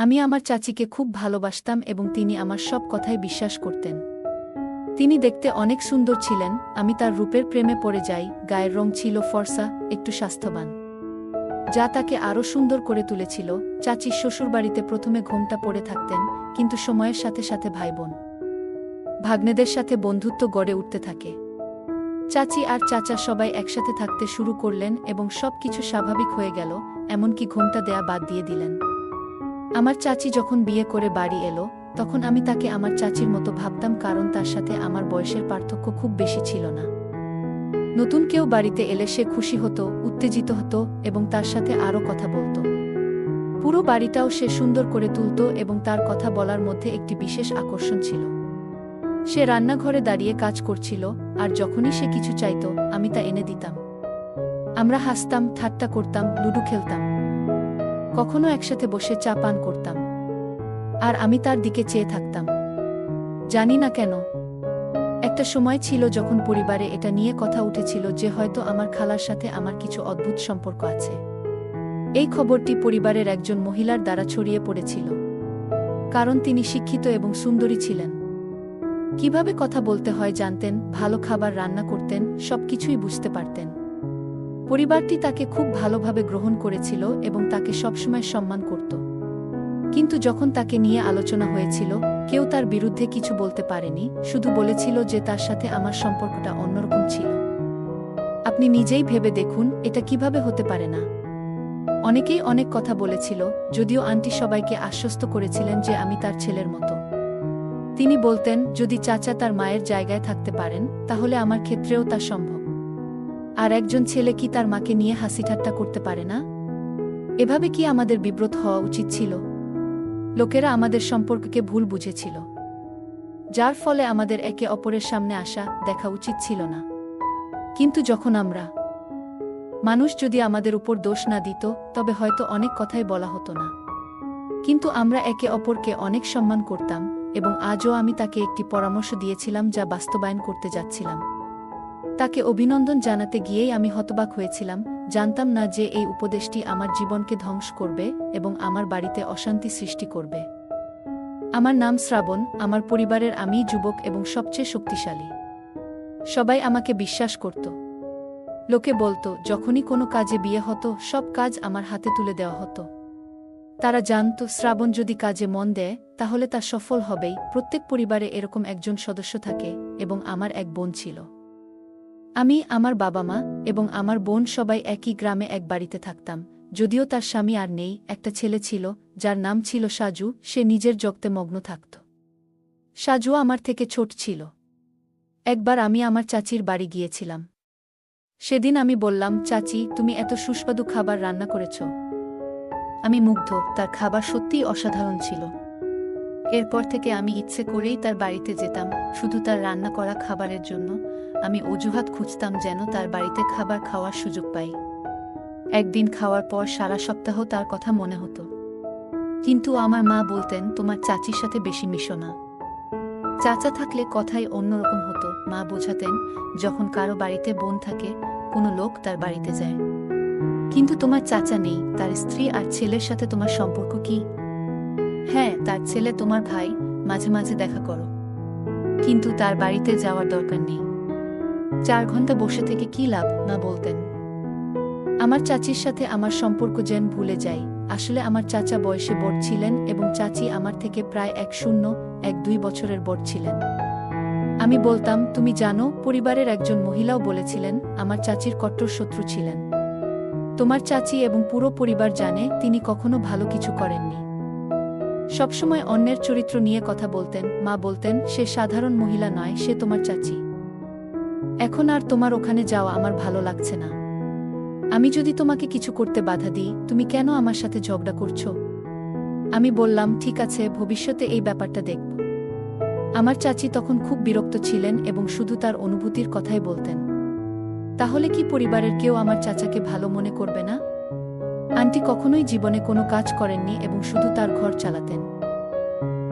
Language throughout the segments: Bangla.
আমি আমার চাচিকে খুব ভালোবাসতাম এবং তিনি আমার সব কথায় বিশ্বাস করতেন। তিনি দেখতে অনেক সুন্দর ছিলেন, আমি তার রূপের প্রেমে পড়ে যাই। গায়ের রং ছিল ফর্সা, একটু স্বাস্থ্যবান, যা তাকে আরও সুন্দর করে তুলেছিল। চাচির শ্বশুরবাড়িতে প্রথমে ঘোমটা পড়ে থাকতেন, কিন্তু সময়ের সাথে সাথে ভাইবোন ভাগ্নেদের সাথে বন্ধুত্ব গড়ে উঠতে থাকে। চাচি আর চাচা সবাই একসাথে থাকতে শুরু করলেন এবং সব কিছু স্বাভাবিক হয়ে গেল, এমনকি ঘোমটা দেয়া বাদ দিয়ে দিলেন। আমার চাচি যখন বিয়ে করে বাড়ি এলো, তখন আমি তাকে আমার চাচির মতো ভাবতাম, কারণ তার সাথে আমার বয়সের পার্থক্য খুব বেশি ছিল না। নতুন কেউ বাড়িতে এলে সে খুশি হতো, উত্তেজিত হতো এবং তার সাথে আরও কথা বলত। পুরো বাড়িটাও সে সুন্দর করে তুলত এবং তার কথা বলার মধ্যে একটি বিশেষ আকর্ষণ ছিল। সে রান্নাঘরে দাঁড়িয়ে কাজ করছিল, আর যখনই সে কিছু চাইত আমি তা এনে দিতাম। আমরা হাসতাম, ঠাট্টা করতাম, লুডো খেলতাম, কখনো একসাথে বসে চা পান করতাম। আর আমি তার দিকে চেয়ে থাকতাম, জানি না কেন। একটা সময় ছিল যখন পরিবারে এটা নিয়ে কথা উঠেছিল যে হয়তো আমার খালার সাথে আমার কিছু অদ্ভুত সম্পর্ক আছে। এই খবরটি পরিবারের একজন মহিলার দ্বারা ছড়িয়ে পড়েছিল, কারণ তিনি শিক্ষিত এবং সুন্দরী ছিলেন। কিভাবে কথা বলতে হয় জানতেন, ভালো খাবার রান্না করতেন, সবকিছুই বুঝতে পারতেন। পরিবারটি তাকে খুব ভালোভাবে গ্রহণ করেছিল এবং তাকে সবসময় সম্মান করত। কিন্তু যখন তাকে নিয়ে আলোচনা হয়েছিল, কেউ তার বিরুদ্ধে কিছু বলতে পারেনি, শুধু বলেছিল যে তার সাথে আমার সম্পর্কটা অন্যরকম ছিল। আপনি নিজেই ভেবে দেখুন, এটা কিভাবে হতে পারে না। অনেকেই অনেক কথা বলেছিল, যদিও আন্টি সবাইকে আশ্বস্ত করেছিলেন যে আমি তার ছেলের মতো। তিনি বলতেন, যদি চাচা তার মায়ের জায়গায় থাকতে পারেন, তাহলে আমার ক্ষেত্রেও তা সম্ভব। আর একজন ছেলে কি তার মাকে নিয়ে হাসিঠাট্টা করতে পারে না? এভাবে কি আমাদের বিব্রত হওয়া উচিত ছিল? লোকেরা আমাদের সম্পর্ককে ভুল বুঝেছিল, যার ফলে আমাদের একে অপরের সামনে আসা দেখা উচিত ছিল না। কিন্তু যখন মানুষ যদি আমাদের উপর দোষ না দিত, তবে হয়তো অনেক কথাই বলা হতো না। কিন্তু আমরা একে অপরকে অনেক সম্মান করতাম, এবং আজও আমি তাকে একটি পরামর্শ দিয়েছিলাম যা বাস্তবায়ন করতে যাচ্ছিলাম। তাকে অভিনন্দন জানাতে গিয়েই আমি হতবাক হয়েছিলাম, জানতাম না যে এই উপদেশটি আমার জীবনকে ধ্বংস করবে এবং আমার বাড়িতে অশান্তি সৃষ্টি করবে। আমার নাম শ্রাবণ, আমার পরিবারের আমিই যুবক এবং সবচেয়ে শক্তিশালী। সবাই আমাকে বিশ্বাস করত। লোকে বলতো, যখনই কোনো কাজে বিয়ে হতো, সব কাজ আমার হাতে তুলে দেওয়া হতো। তারা জানত, শ্রাবণ যদি কাজে মন দেয়, তাহলে তা সফল হবেই। প্রত্যেক পরিবারে এরকম একজন সদস্য থাকে, এবং আমার এক বোন ছিল। আমি, আমার বাবা মা এবং আমার বোন সবাই একই গ্রামে এক বাড়িতে থাকতাম। যদিও তার স্বামী আর নেই, একটা ছেলে ছিল, যার নাম ছিল সাজু। সে নিজের জগতে মগ্ন থাকত। সাজু আমার থেকে ছোট ছিল। একবার আমি আমার চাচির বাড়ি গিয়েছিলাম। সেদিন আমি বললাম, চাচি, তুমি এত সুস্বাদু খাবার রান্না করেছ। আমি মুগ্ধ, তার খাবার সত্যিই অসাধারণ ছিল। এরপর থেকে আমি ইচ্ছে করেই তার বাড়িতে যেতাম, শুধু তার রান্না করা খাবারের জন্য। আমি অজুহাত খুঁজতাম যেন তার বাড়িতে খাবার খাওয়ার সুযোগ পাই। একদিন খাওয়ার পর সারা সপ্তাহ তার কথা মনে হতো। কিন্তু আমার মা বলতেন, তোমার চাচির সাথে বেশি মিশো না। চাচা থাকলে কথাই অন্যরকম হতো। মা বোঝাতেন, যখন কারো বাড়িতে বোন থাকে, কোনো লোক তার বাড়িতে যায়। কিন্তু তোমার চাচা নেই, তার স্ত্রী আর ছেলের সাথে তোমার সম্পর্ক কি? হ্যাঁ, তার ছেলে তোমার ভাই, মাঝে মাঝে দেখা করো, কিন্তু তার বাড়িতে যাওয়ার দরকার নেই। 4 ঘন্টা বসে থেকে কি লাভ, না বলতেন। আমার চাচির সাথে আমার সম্পর্ক যেন ভুলে যাই। আসলে আমার চাচা বয়সে বড় ছিলেন এবং চাচি আমার থেকে প্রায় 1-2 বছরের বড় ছিলেন। আমি বলতাম, তুমি জানো, পরিবারের একজন মহিলাও বলেছিলেন আমার চাচির কট্টর শত্রু ছিলেন। তোমার চাচি এবং পুরো পরিবার জানে তিনি কখনো ভালো কিছু করেননি। সবসময় অন্যের চরিত্র নিয়ে কথা বলতেন। মা বলতেন, সে সাধারণ মহিলা নয়, সে তোমার চাচি। এখন আর তোমার ওখানে যাওয়া আমার ভালো লাগছে না। আমি যদি তোমাকে কিছু করতে বাধা দিই, তুমি কেন আমার সাথে ঝগড়া করছো? আমি বললাম, ঠিক আছে, ভবিষ্যতে এই ব্যাপারটা দেখব। আমার চাচি তখন খুব বিরক্ত ছিলেন এবং শুধু তার অনুভূতির কথাই বলতেন। তাহলে কি পরিবারের কেউ আমার চাচাকে ভালো মনে করবে না? আন্টি কখনোই জীবনে কোনো কাজ করেননি এবং শুধু তার ঘর চালাতেন।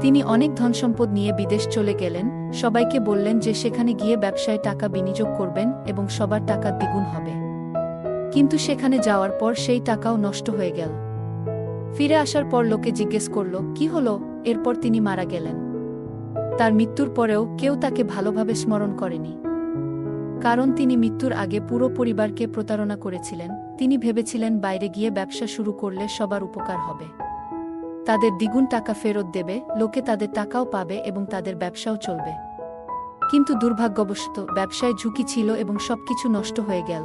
তিনি অনেক ধনসম্পদ নিয়ে বিদেশ চলে গেলেন। সবাইকে বললেন যে সেখানে গিয়ে ব্যবসায় টাকা বিনিয়োগ করবেন এবং সবার টাকা দ্বিগুণ হবে। কিন্তু সেখানে যাওয়ার পর সেই টাকাও নষ্ট হয়ে গেল। ফিরে আসার পর লোকে জিজ্ঞেস করল কি হলো। এরপর তিনি মারা গেলেন। তার মৃত্যুর পরেও কেউ তাকে ভালোভাবে স্মরণ করেনি, কারণ তিনি মৃত্যুর আগে পুরো পরিবারকে প্রতারণা করেছিলেন। তিনি ভেবেছিলেন বাইরে গিয়ে ব্যবসা শুরু করলে সবার উপকার হবে, তাদের দ্বিগুণ টাকা ফেরত দেবে, লোকে তাদের টাকাও পাবে এবং তাদের ব্যবসাও চলবে। কিন্তু দুর্ভাগ্যবশত ব্যবসায় ঝুঁকি ছিল এবং সবকিছু নষ্ট হয়ে গেল।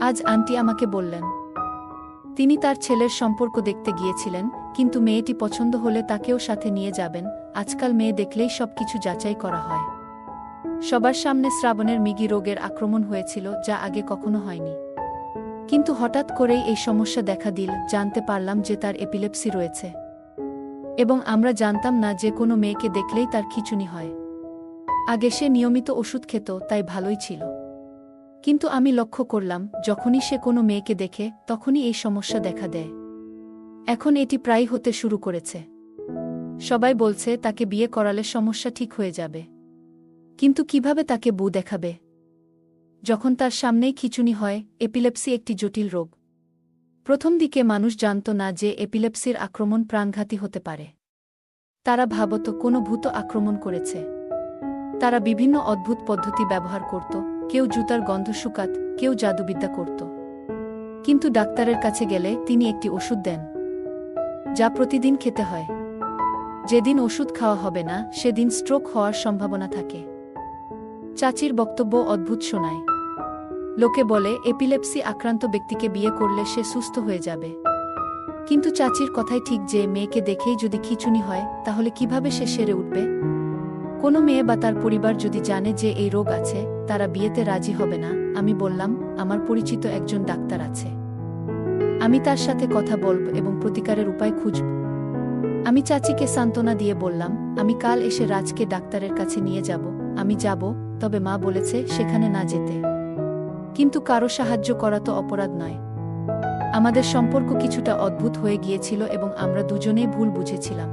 আজ আন্টি আমাকে বললেন তিনি তার ছেলের সম্পর্ক দেখতে গিয়েছিলেন, কিন্তু মেয়েটি পছন্দ হলে তাকেও সাথে নিয়ে যাবেন। আজকাল মেয়ে দেখলেই সবকিছু যাচাই করা হয়। সবার সামনে শ্রাবণের মৃগী রোগের আক্রমণ হয়েছিল, যা আগে কখনো হয়নি। কিন্তু হঠাৎ করেই এই সমস্যা দেখা দিল। জানতে পারলাম যে তার এপিলেপসি রয়েছে, এবং আমরা জানতাম না যে কোনো মেয়েকে দেখলেই তার খিঁচুনি হয়। আগে সে নিয়মিত ওষুধ খেত, তাই ভালোই ছিল। কিন্তু আমি লক্ষ্য করলাম যখনই সে কোনো মেয়েকে দেখে তখনই এই সমস্যা দেখা দেয়। এখন এটি প্রায় হতে শুরু করেছে। সবাই বলছে তাকে বিয়ে করালে সমস্যা ঠিক হয়ে যাবে, কিন্তু কিভাবে তাকে বউ দেখাবে যখন তার সামনেই খিঁচুনি হয়? এপিলেপসি একটি জটিল রোগ। প্রথম দিকে মানুষ জানত না যে এপিলেপসির আক্রমণ প্রাণঘাতী হতে পারে। তারা ভাবত কোনো ভূত আক্রমণ করেছে। তারা বিভিন্ন অদ্ভুত পদ্ধতি ব্যবহার করত, কেউ জুতার গন্ধ শুকাত, কেউ জাদুবিদ্যা করত। কিন্তু ডাক্তারের কাছে গেলে তিনি একটি ওষুধ দেন, যা প্রতিদিন খেতে হয়। যেদিন ওষুধ খাওয়া হবে না সেদিন স্ট্রোক হওয়ার সম্ভাবনা থাকে। চাচির বক্তব্য অদ্ভুত শোনায়। লোকে বলে এপিলেপসি আক্রান্ত ব্যক্তিকে বিয়ে করলে সে সুস্থ হয়ে যাবে। কিন্তু চাচির কথাই ঠিক যে মেয়েকে দেখেই যদি খিঁচুনি হয় তাহলে কিভাবে সে সেরে উঠবে? কোনো মেয়ে বা তার পরিবার যদি জানে যে এই রোগ আছে, তারা বিয়েতে রাজি হবে না। আমি বললাম আমার পরিচিত একজন ডাক্তার আছে, আমি তার সাথে কথা বলব এবং প্রতিকারের উপায় খুঁজব। আমি চাচিকে সান্ত্বনা দিয়ে বললাম আমি কাল এসে রাজকে ডাক্তারের কাছে নিয়ে যাব। আমি যাব, তবে মা বলেছে সেখানে না যেতে। কিন্তু কারো সাহায্য করা তো অপরাধ নয়। আমাদের সম্পর্ক কিছুটা অদ্ভুত হয়ে গিয়েছিল এবং আমরা দুজনেই ভুল বুঝেছিলাম।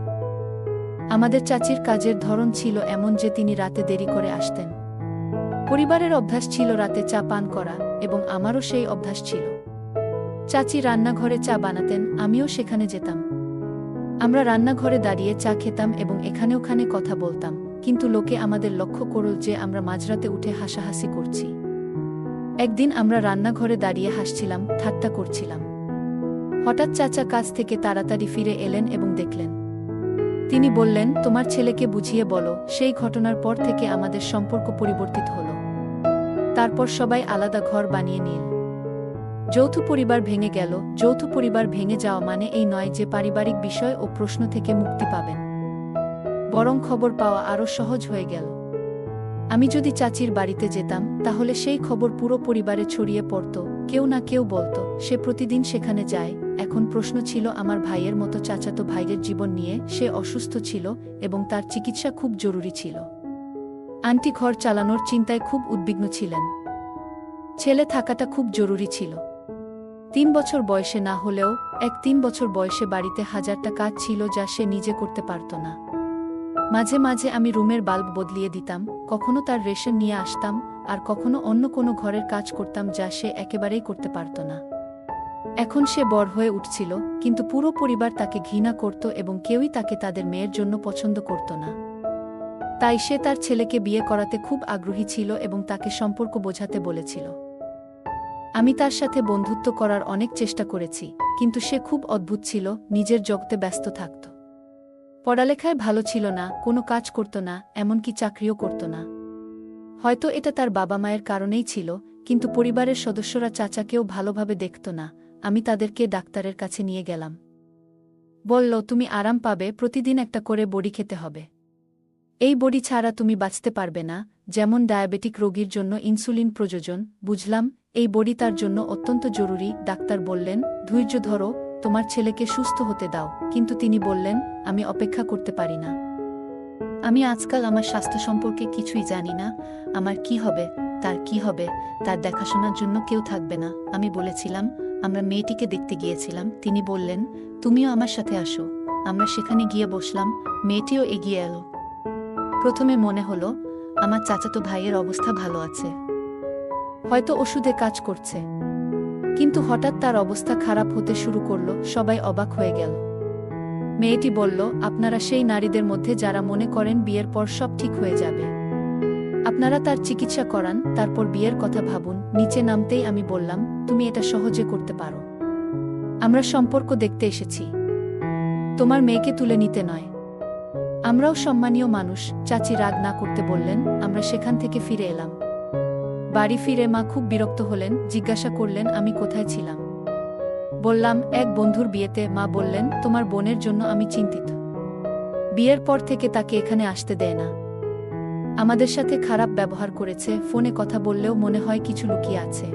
আমাদের চাচির কাজের ধরন ছিল এমন যে তিনি রাতে দেরি করে আসতেন। পরিবারের অভ্যাস ছিল রাতে চা পান করা, এবং আমারও সেই অভ্যাস ছিল। চাচি রান্নাঘরে চা বানাতেন, আমিও সেখানে যেতাম। আমরা রান্নাঘরে দাঁড়িয়ে চা খেতাম এবং এখানে ওখানে কথা বলতাম, কিন্তু লোকে আমাদের লক্ষ্য করল যে আমরা মাঝরাতে উঠে হাসাহাসি করছি। একদিন আমরা রান্নাঘরে দাঁড়িয়ে হাসছিলাম, ঠাট্টা করছিলাম। হঠাৎ চাচা কাজ থেকে তাড়াতাড়ি ফিরে এলেন এবং দেখলেন। তিনি বললেন তোমার ছেলেকে বুঝিয়ে বলো। সেই ঘটনার পর থেকে আমাদের সম্পর্ক পরিবর্তিত হল। তারপর সবাই আলাদা ঘর বানিয়ে নিল। যৌথ পরিবার ভেঙে গেল। যৌথ পরিবার ভেঙে যাওয়া মানে এই নয় যে পারিবারিক বিষয় ও প্রশ্ন থেকে মুক্তি পাবেন, বরং খবর পাওয়া আরও সহজ হয়ে গেল। আমি যদি চাচির বাড়িতে যেতাম তাহলে সেই খবর পুরো পরিবারে ছড়িয়ে পড়ত। কেউ না কেউ বলতো সে প্রতিদিন সেখানে যায়। এখন প্রশ্ন ছিল আমার ভাইয়ের মতো চাচাতো ভাইয়ের জীবন নিয়ে। সে অসুস্থ ছিল এবং তার চিকিৎসা খুব জরুরি ছিল। আন্টি ঘর চালানোর চিন্তায় খুব উদ্বিগ্ন ছিলেন। ছেলে থাকাটা খুব জরুরি ছিল। 3 বছর বয়সে না হলেও 3 বছর বয়সে বাড়িতে হাজারটা কাজ ছিল যা সে নিজে করতে পারত না। মাঝে মাঝে আমি রুমের বাল্ব বদলিয়ে দিতাম, কখনো তার রেশন নিয়ে আসতাম, আর কখনো অন্য কোনো ঘরের কাজ করতাম যা সে একেবারেই করতে পারত না। এখন সে বড় হয়ে উঠছিল, কিন্তু পুরো পরিবার তাকে ঘৃণা করত এবং কেউই তাকে তাদের মেয়ের জন্য পছন্দ করত না। তাই সে তার ছেলেকে বিয়ে করাতে খুব আগ্রহী ছিল এবং তাকে সম্পর্ক বোঝাতে বলেছিল। আমি তার সাথে বন্ধুত্ব করার অনেক চেষ্টা করেছি, কিন্তু সে খুব অদ্ভুত ছিল, নিজের জগতে ব্যস্ত থাকত। পড়ালেখায় ভালো ছিল না, কোনো কাজ করত না, এমনকি চাকরিও করত না। হয়তো এটা তার বাবা মায়ের কারণেই ছিল, কিন্তু পরিবারের সদস্যরা চাচাকেও ভালোভাবে দেখত না। আমি তাদেরকে ডাক্তারের কাছে নিয়ে গেলাম। বলল তুমি আরাম পাবে, প্রতিদিন একটা করে বড়ি খেতে হবে। এই বড়ি ছাড়া তুমি বাঁচতে পারবে না, যেমন ডায়াবেটিক রোগীর জন্য ইনসুলিন প্রয়োজন। বুঝলাম এই বড়ি তার জন্য অত্যন্ত জরুরি। ডাক্তার বললেন ধৈর্য ধরো, তোমার ছেলেকে সুস্থ হতে দাও। কিন্তু তিনি বললেন আমি অপেক্ষা করতে পারি না। আমি আজকাল আমার স্বাস্থ্য সম্পর্কে কিছুই জানি না। আমার কি হবে, তার কি হবে, তার দেখাশোনার জন্য কেউ থাকবে না। আমি বলেছিলাম আমরা মেয়েটিকে দেখতে গিয়েছিলাম। তিনি বললেন তুমিও আমার সাথে আসো। আমরা সেখানে গিয়ে বসলাম, মেয়েটিও এগিয়ে এলো। প্রথমে মনে হলো আমার চাচাতো ভাইয়ের অবস্থা ভালো আছে, হয়তো ওষুধে কাজ করছে। কিন্তু হঠাৎ তার অবস্থা খারাপ হতে শুরু করল, সবাই অবাক হয়ে গেল। মেয়েটি বলল, আপনারা সেই নারীদের মধ্যে যারা মনে করেন বিয়ের পর সব ঠিক হয়ে যাবে। আপনারা তার চিকিৎসা করান, তারপর বিয়ের কথা ভাবুন। নিচে নামতেই আমি বললাম, তুমি এটা সহজে করতে পারো। আমরা সম্পর্ক দেখতে এসেছি, তোমার মেয়েকে তুলে নিতে নয়। আমরাও সম্মানীয় মানুষ। চাচি রাগ না করতে বললেন। আমরা সেখান থেকে ফিরে এলাম। বাড়ি ফিরে মা খুব বিরক্ত হলেন, জিজ্ঞাসা করলেন আমি কোথায় ছিলাম। বললাম, এক বন্ধুর বিয়েতে। মা বললেন, তোমার বোনের জন্য আমি চিন্তিত। বিয়ের পর থেকে তাকে এখানে আসতে দেয় না। আমাদের সাথে খারাপ ব্যবহার করেছে, ফোনে কথা বললেও মনে হয় কিছু লুকিয়ে আছে।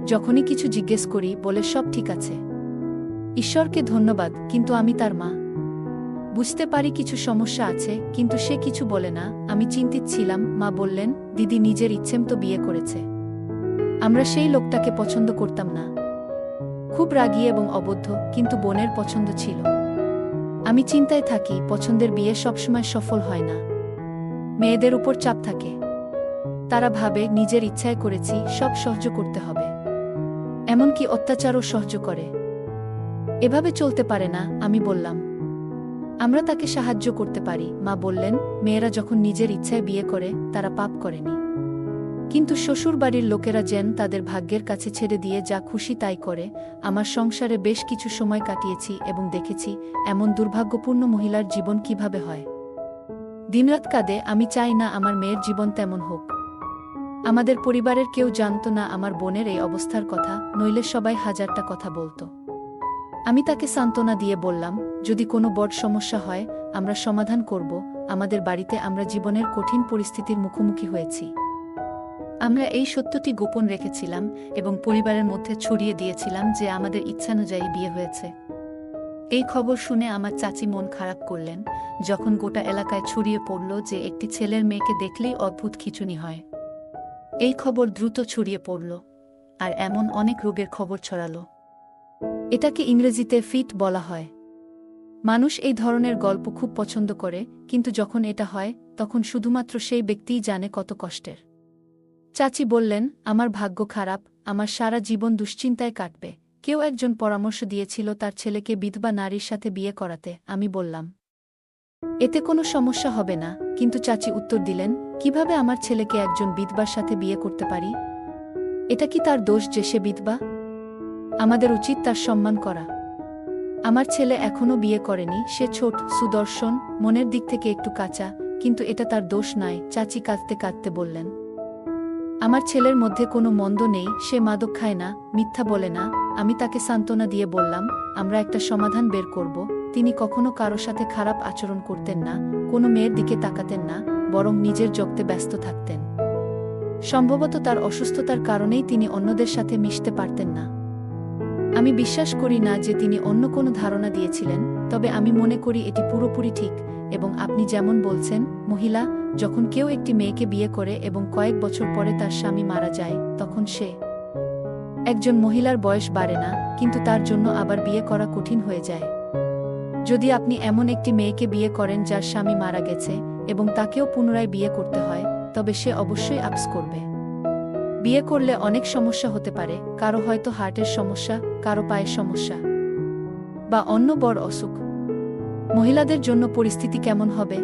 যখনই কিছু জিজ্ঞেস করি বলে সব ঠিক আছে। ঈশ্বরকে ধন্যবাদ, কিন্তু আমি তার মা। বুঝতে পারি কিছু সমস্যা আছে, কিন্তু সে কিছু বলে না। আমি চিন্তিত ছিলাম। মা বললেন, দিদি নিজের ইচ্ছেমতো বিয়ে করেছে। আমরা সেই লোকটাকে পছন্দ করতাম না। খুব রাগী এবং অবদ্ধ, কিন্তু বোনের পছন্দ ছিল। আমি চিন্তায় থাকি, পছন্দের বিয়ে সবসময় সফল হয় না। মেয়েদের উপর চাপ থাকে। তারা ভাবে নিজের ইচ্ছায় করেছি, সব সহ্য করতে হবে। এমনকি অত্যাচারও সহ্য করে। এভাবে চলতে পারে না। আমি বললাম, আমরা তাকে সাহায্য করতে পারি। মা বললেন, মেয়েরা যখন নিজের ইচ্ছায় বিয়ে করে তারা পাপ করেনি। কিন্তু শ্বশুরবাড়ির লোকেরা যেন তাদের ভাগ্যের কাছে ছেড়ে দিয়ে যা খুশি তাই করে। আমার সংসারে বেশ কিছু সময় কাটিয়েছি এবং দেখেছি এমন দুর্ভাগ্যপূর্ণ মহিলার জীবন কিভাবে হয়। দিনরাত কাঁদে। আমি চাই না আমার মেয়ের জীবন তেমন হোক। আমাদের পরিবারের কেউ জানত না আমার বোনের এই অবস্থার কথা, নইলে সবাই হাজারটা কথা বলতো। আমি তাকে সান্ত্বনা দিয়ে বললাম, যদি কোনো বড় সমস্যা হয় আমরা সমাধান করব। আমাদের বাড়িতে আমরা জীবনের কঠিন পরিস্থিতির মুখোমুখি হয়েছি। আমরা এই সত্যটি গোপন রেখেছিলাম এবং পরিবারের মধ্যে ছড়িয়ে দিয়েছিলাম যে আমাদের ইচ্ছানুযায়ী বিয়ে হয়েছে। এই খবর শুনে আমার চাচি মন খারাপ করলেন। যখন গোটা এলাকায় ছড়িয়ে পড়ল যে একটি ছেলের মেয়েকে দেখলেই অদ্ভুত খিঁচুনি হয়। এই খবর দ্রুত ছড়িয়ে পড়ল, আর এমন অনেক রোগের খবর ছড়ালো। এটাকে ইংরেজিতে ফিট বলা হয়। মানুষ এই ধরনের গল্প খুব পছন্দ করে, কিন্তু যখন এটা হয় তখন শুধুমাত্র সেই ব্যক্তিই জানে কত কষ্টের। চাচি বললেন, আমার ভাগ্য খারাপ, আমার সারা জীবন দুশ্চিন্তায় কাটবে। কেউ একজন পরামর্শ দিয়েছিল তার ছেলেকে বিধবা নারীর সাথে বিয়ে করাতে। আমি বললাম, এতে কোনো সমস্যা হবে না। কিন্তু চাচি উত্তর দিলেন, কিভাবে আমার ছেলেকে একজন বিধবার সাথে বিয়ে করতে পারি? এটা কি তার দোষ যে সে বিধবা? আমাদের উচিত তার সম্মান করা। আমার ছেলে এখনও বিয়ে করেনি, সে ছোট, সুদর্শন, মনের দিক থেকে একটু কাঁচা, কিন্তু এটা তার দোষ নয়। চাচি কাঁদতে কাঁদতে বললেন, আমার ছেলের মধ্যে কোনো মন্দ নেই, সে মাদক খায় না, মিথ্যা বলে না। আমি তাকে সান্ত্বনা দিয়ে বললাম, আমরা একটা সমাধান বের করব। তিনি কখনো কারো সাথে খারাপ আচরণ করতেন না, কোনো মেয়ের দিকে তাকাতেন না, বরং নিজের জগতে ব্যস্ত থাকতেন। সম্ভবত তার অসুস্থতার কারণেই তিনি অন্যদের সাথে মিশতে পারতেন না। আমি বিশ্বাস করি না যে তিনি অন্য কোনো ধারণা দিয়েছিলেন, তবে আমি মনে করি এটি পুরোপুরি ঠিক। এবং আপনি যেমন বলছেন, মহিলা, যখন কেউ একটি মেয়েকে বিয়ে করে এবং কয়েক বছর পরে তার স্বামী মারা যায়, তখন সে একজন মহিলার বয়স বাড়ে না, কিন্তু তার জন্য আবার বিয়ে করা কঠিন হয়ে যায়। যদি আপনি এমন একটি মেয়েকে বিয়ে করেন যার স্বামী মারা গেছে এবং তাকেও পুনরায় বিয়ে করতে হয়, তবে সে অবশ্যই আপস করবে। বিয়ে করলে অনেক সমস্যা হতে পারে, কারো হয়তো হার্টের সমস্যা, কারো পায়ের সমস্যা, বা অন্য বড় অসুখ। মহিলাদের জন্য পরিস্থিতি কেমন হবে?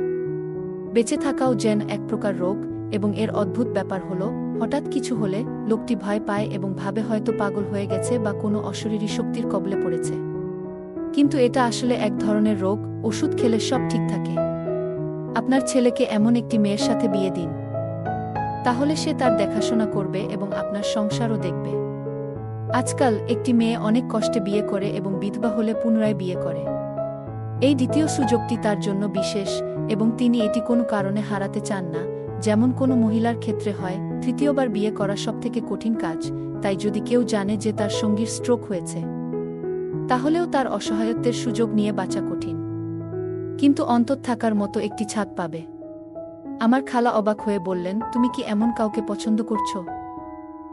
বেঁচে থাকাও যেন এক প্রকার রোগ, এবং এর অদ্ভুত ব্যাপার হলো, হঠাৎ কিছু হলে লোকটি ভয় পায় এবং ভাবে হয়তো পাগল হয়ে গেছে বা কোনো অশরীরী শক্তির কবলে পড়েছে। কিন্তু এটা আসলে এক ধরনের রোগ, ওষুধ খেলে সব ঠিক থাকে। আপনার ছেলেকে এমন একটি মেয়ের সাথে বিয়ে দিন, তাহলে সে তার দেখাশোনা করবে এবং আপনার সংসারও দেখবে। আজকাল একটি মেয়ে অনেক কষ্টে বিয়ে করে এবং বিধবা হলে পুনরায় বিয়ে করে। এই দ্বিতীয় সুযোগটি তার জন্য বিশেষ, এবং তিনি এটি কোনো কারণে হারাতে চান না। যেমন কোনো মহিলার ক্ষেত্রে হয়, তৃতীয়বার বিয়ে করা সবথেকে কঠিন কাজ। তাই যদি কেউ জানে যে তার সঙ্গীর স্ট্রোক হয়েছে, তাহলেও তার অসহায়ত্বের সুযোগ নিয়ে বাঁচা কঠিন। কিন্তু অন্তর থাকার মতো একটি ছাদ পাবে। আমার খালা অবাক হয়ে বললেন, তুমি কি এমন কাউকে পছন্দ করছো?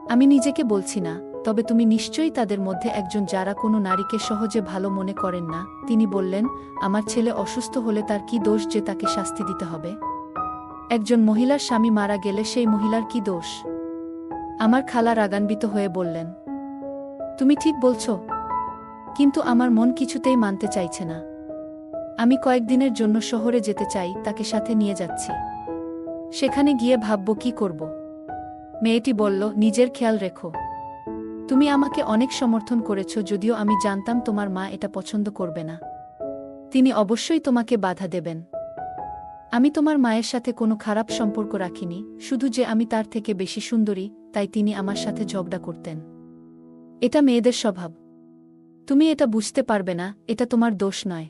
আমি নিজেকে বলছি না, তবে তুমি নিশ্চয়ই তাদের মধ্যে একজন যারা কোনো নারীকে সহজে ভালো মনে করেন না। তিনি বললেন, আমার ছেলে অসুস্থ হলে তার কি দোষ যে তাকে শাস্তি দিতে হবে? একজন মহিলার স্বামী মারা গেলে সেই মহিলার কি দোষ? আমার খালা রাগান্বিত হয়ে বললেন, তুমি ঠিক বলছো, কিন্তু আমার মন কিছুতেই মানতে চাইছে না। আমি কয়েকদিনের জন্য শহরে যেতে চাই, তাকে সাথে নিয়ে যাচ্ছি। সেখানে গিয়ে ভাবব কি করব। মেয়েটি বলল, নিজের খেয়াল রেখো। তুমি আমাকে অনেক সমর্থন করেছ, যদিও আমি জানতাম তোমার মা এটা পছন্দ করবে না। তিনি অবশ্যই তোমাকে বাধা দেবেন। আমি তোমার মায়ের সাথে কোনো খারাপ সম্পর্ক রাখিনি, শুধু যে আমি তার থেকে বেশি সুন্দরী, তাই তিনি আমার সাথে ঝগড়া করতেন। এটা মেয়েদের স্বভাব। তুমি এটা বুঝতে পারবে না, এটা তোমার দোষ নয়।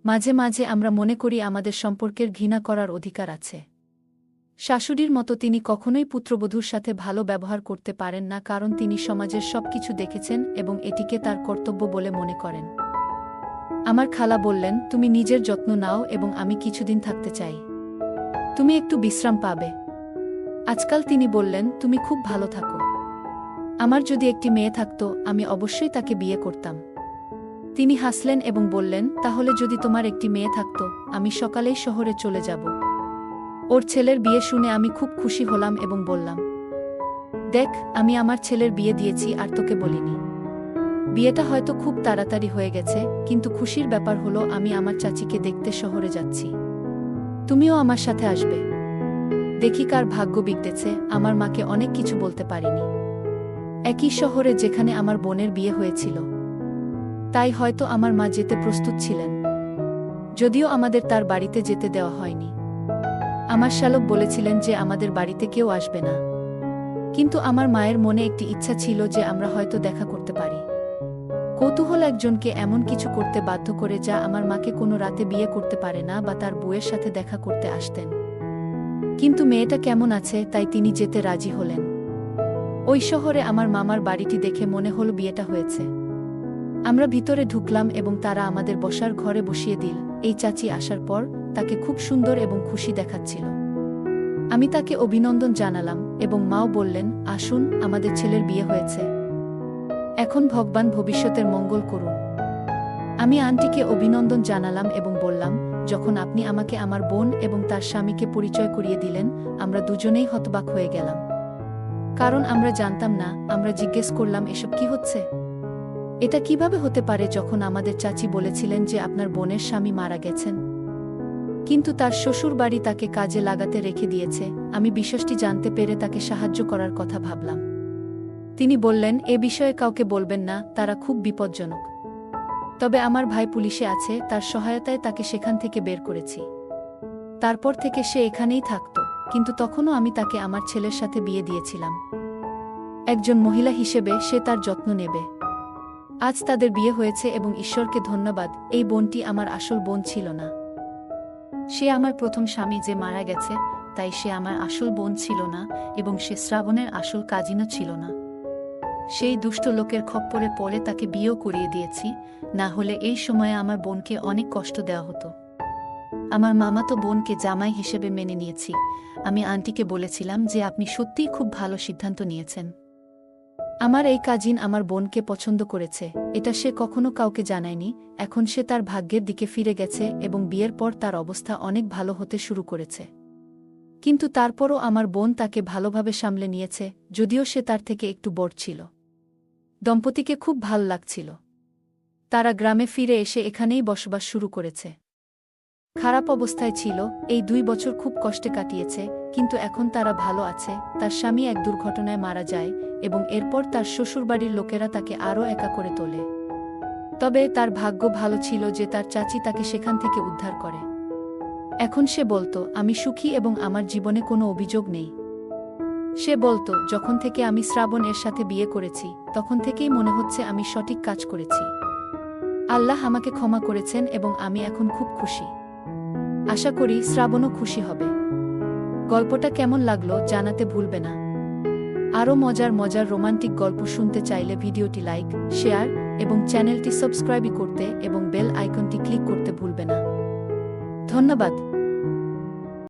মাঝে মাঝে আমরা মনে করি আমাদের সম্পর্কের ঘৃণা করার অধিকার আছে। শাশুড়ির মতো তিনি কখনোই পুত্রবধূর সাথে ভালো ব্যবহার করতে পারেন না, কারণ তিনি সমাজের সবকিছু দেখেছেন এবং এটিকে তার কর্তব্য বলে মনে করেন। আমার খালা বললেন, তুমি নিজের যত্ন নাও এবং আমি কিছুদিন থাকতে চাই। তুমি একটু বিশ্রাম পাবে। আজকাল তিনি বললেন, তুমি খুব ভালো থাকো। আমার যদি একটি মেয়ে থাকত, আমি অবশ্যই তাকে বিয়ে করতাম। তিনি হাসলেন এবং বললেন, তাহলে যদি তোমার একটি মেয়ে থাকত, আমি সকালেই শহরে চলে যাব। ওর ছেলের বিয়ে শুনে আমি খুব খুশি হলাম এবং বললাম, দেখ, আমি আমার ছেলের বিয়ে দিয়েছি আর তোকে বলিনি। বিয়েটা হয়তো খুব তাড়াতাড়ি হয়ে গেছে, কিন্তু খুশির ব্যাপার হলো আমি আমার চাচিকে দেখতে শহরে যাচ্ছি। তুমিও আমার সাথে আসবে। দেখি কার ভাগ্য বিগড়েছে, আমার মাকে অনেক কিছু বলতে পারিনি। একই শহরে যেখানে আমার বোনের বিয়ে হয়েছিল, তাই হয়তো আমার মা যেতে প্রস্তুত ছিলেন, যদিও আমাদের তার বাড়িতে যেতে দেওয়া হয়নি। আমার শালক বলেছিলেন যে আমাদের বাড়িতে কেউ আসবে না, কিন্তু আমার মায়ের মনে একটি ইচ্ছা ছিল যে আমরা হয়তো দেখা করতে পারি। কৌতূহল একজনকে এমন কিছু করতে বাধ্য করে যা আমার মাকে কোনো রাতে বিয়ে করতে পারে না বা তার বউয়ের সাথে দেখা করতে আসতেন। কিন্তু মেয়েটা কেমন আছে, তাই তিনি যেতে রাজি হলেন। ওই শহরে আমার মামার বাড়িটি দেখে মনে হল বিয়েটা হয়েছে। আমরা ভিতরে ঢুকলাম এবং তারা আমাদের বসার ঘরে বসিয়ে দিল। এই চাচি আসার পর তাকে খুব সুন্দর এবং খুশি দেখাচ্ছিল। আমি তাকে অভিনন্দন জানালাম এবং মাও বললেন, আসুন, আমাদের ছেলের বিয়ে হয়েছে। এখন ভগবান ভবিষ্যতের মঙ্গল করুন। আমি আন্টিকে অভিনন্দন জানালাম এবং বললাম, যখন আপনি আমাকে আমার বোন এবং তার স্বামীকে পরিচয় করিয়ে দিলেন, আমরা দুজনেই হতবাক হয়ে গেলাম। কারণ আমরা জানতাম না। আমরা জিজ্ঞেস করলাম, এসব কি হচ্ছে? এটা কিভাবে হতে পারে যখন আমাদের চাচি বলেছিলেন যে আপনার বোনের স্বামী মারা গেছেন? কিন্তু তার শ্বশুর বাড়ি তাকে কাজে লাগাতে রেখে দিয়েছে। আমি বিষয়টি জানতে পেরে তাকে সাহায্য করার কথা ভাবলাম। তিনি বললেন, এ বিষয়ে কাউকে বলবেন না, তারা খুব বিপজ্জনক। তবে আমার ভাই পুলিশে আছে, তার সহায়তায় তাকে সেখান থেকে বের করেছি। তারপর থেকে সে এখানেই থাকত, কিন্তু তখনও আমি তাকে আমার ছেলের সাথে বিয়ে দিয়েছিলাম। একজন মহিলা হিসেবে সে তার যত্ন নেবে। আজ তাদের বিয়ে হয়েছে এবং ঈশ্বরকে ধন্যবাদ, এই বোনটি আমার আসল বোন ছিল না। সে আমার প্রথম স্বামী যে মারা গেছে, তাই সে আমার আসল বোন ছিল না এবং সে শ্রাবণের আসল কাজিনও ছিল না। সেই দুষ্ট লোকের খপ্পরে পড়ে তাকে বিয়েও করিয়ে দিয়েছি, না হলে এই সময়ে আমার বোনকে অনেক কষ্ট দেওয়া হতো। আমার মামাতো বোনকে জামাই হিসেবে মেনে নিয়েছি। আমি আন্টিকে বলেছিলাম যে আপনি সত্যিই খুব ভালো সিদ্ধান্ত নিয়েছেন। আমার এই কাজিন আমার বোনকে পছন্দ করেছে, এটা সে কখনো কাউকে জানায়নি। এখন সে তার ভাগ্যের দিকে ফিরে গেছে এবং বিয়ের পর তার অবস্থা অনেক ভালো হতে শুরু করেছে। কিন্তু তারপরও আমার বোন তাকে ভালোভাবে সামলে নিয়েছে, যদিও সে তার থেকে একটু বড় ছিল। দম্পতিকে খুব ভাল লাগছিল। তারা গ্রামে ফিরে এসে এখানেই বসবাস শুরু করেছে। খারাপ অবস্থায় ছিল, এই 2 বছর খুব কষ্টে কাটিয়েছে, কিন্তু এখন তারা ভালো আছে। তার স্বামী এক দুর্ঘটনায় মারা যায় এবং এরপর তার শ্বশুরবাড়ির লোকেরা তাকে আরও একা করে তোলে। তবে তার ভাগ্য ভালো ছিল যে তার চাচি তাকে সেখান থেকে উদ্ধার করে। এখন সে বলতো, আমি সুখী এবং আমার জীবনে কোনো অভিযোগ নেই। সে বলতো, যখন থেকে আমি শ্রাবণ এর সাথে বিয়ে করেছি, তখন থেকেই মনে হচ্ছে আমি সঠিক কাজ করেছি। আল্লাহ আমাকে ক্ষমা করেছেন এবং আমি এখন খুব খুশি। আশা করি শ্রাবণও খুশি হবে। গল্পটা কেমন লাগলো জানাতে ভুলবে না। আরও মজার মজার রোমান্টিক গল্প শুনতে চাইলে ভিডিওটি লাইক, শেয়ার এবং চ্যানেলটি সাবস্ক্রাইব করতে এবং বেল আইকনটি ক্লিক করতে ভুলবে না। ধন্যবাদ।